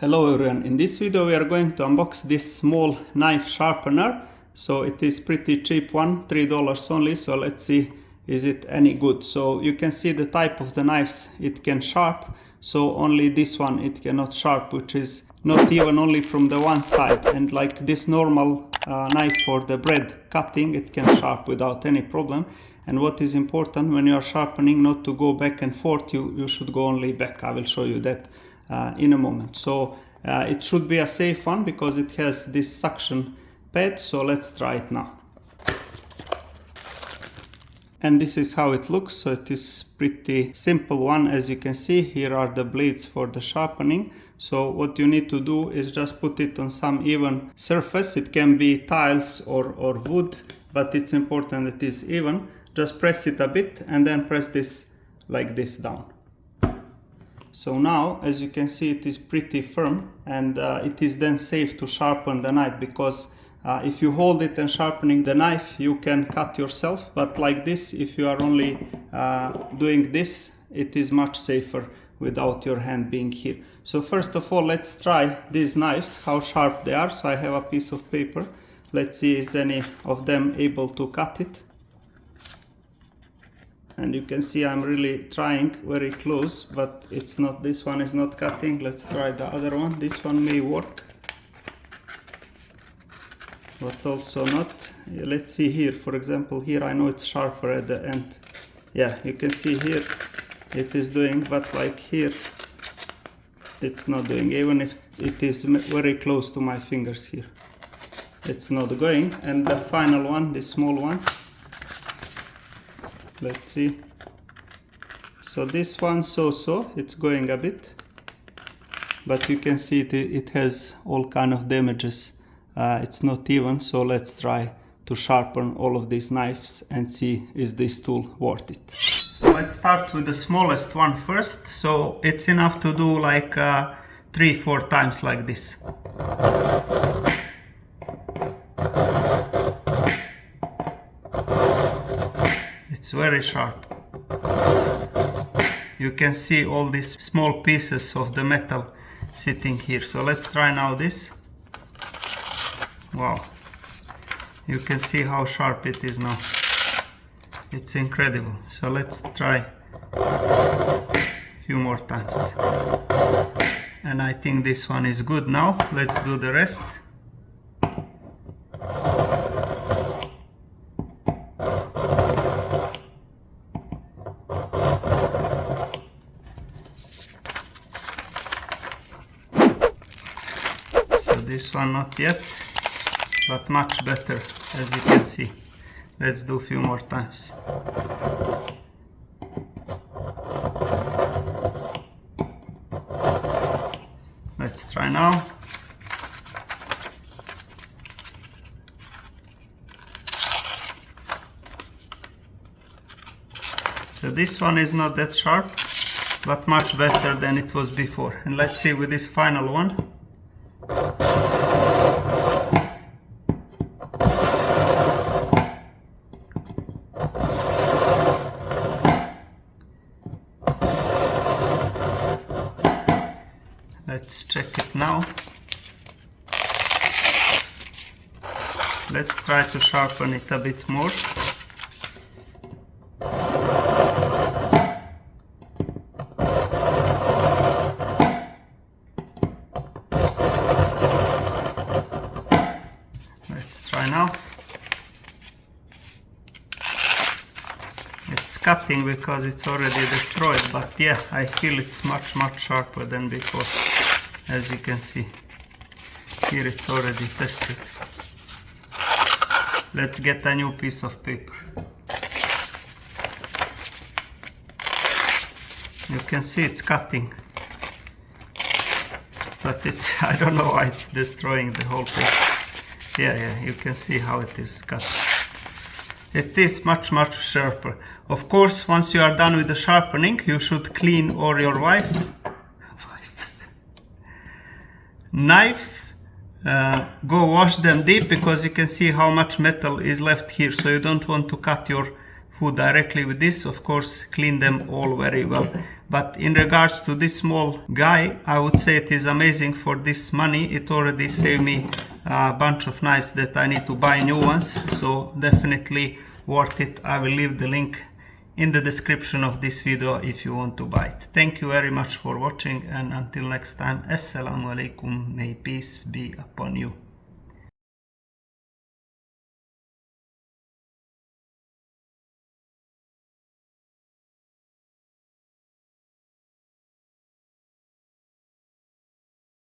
Hello everyone, in this video we are going to unbox this small knife sharpener. So it is pretty cheap one, $3 only, so let's see is it any good. So you can see the type of the knives it can sharp, so only this one it cannot sharp, which is not even only from the one side, and like this normal knife for the bread cutting it can sharp without any problem. And what is important when you are sharpening, not to go back and forth, you should go only back. I will show you that in a moment. So it should be a safe one because it has this suction pad, so let's try it now. And this is how it looks. So it is pretty simple one. As you can see, here are the blades for the sharpening. So what you need to do is just put it on some even surface. It can be tiles or wood, but it's important it is even. Just press it a bit and then press this like this down. So now, as you can see, it is pretty firm, and it is then safe to sharpen the knife, because if you hold it and sharpening the knife, you can cut yourself. But like this, if you are only doing this, it is much safer without your hand being here. So first of all, let's try these knives, how sharp they are. So I have a piece of paper. Let's see is any of them able to cut it. And you can see I'm really trying very close, but it's not, this one is not cutting. Let's try the other one. This one may work, but also not. Let's see here, for example, here I know it's sharper at the end. Yeah, you can see here it is doing, but like here it's not doing, even if it is very close to my fingers here. It's not going. And the final one, the small one, let's see. So this one, so it's going a bit, but you can see it has all kind of damages. It's not even. So let's try to sharpen all of these knives and see is this tool worth it. So let's start with the smallest one first. So it's enough to do like 3-4 times like this. It's very sharp. You can see all these small pieces of the metal sitting here. So let's try now this. Wow. You can see how sharp it is now. It's incredible. So let's try a few more times. And I think this one is good now. Let's do the rest. This one not yet, but much better, as you can see. Let's do a few more times. Let's try now. So this one is not that sharp, but much better than it was before. And let's see with this final one. Let's check it now. Let's try to sharpen it a bit more. Let's try now. It's cutting because it's already destroyed, but yeah, I feel it's much sharper than before. As you can see, here it's already tested. Let's get a new piece of paper. You can see it's cutting, but it's, I don't know why it's destroying the whole paper. Yeah, you can see how it is cut. It is much sharper. Of course, once you are done with the sharpening, you should clean all your knives. Go wash them deep, because you can see how much metal is left here. So you don't want to cut your food directly with this, of course clean them all very well. But in regards to this small guy, I would say it is amazing for this money. It already saved me a bunch of knives that I need to buy new ones, so definitely worth it. I will leave the link in the description of this video if you want to buy it. Thank you very much for watching, and until next time, Assalamu alaikum, may peace be upon you.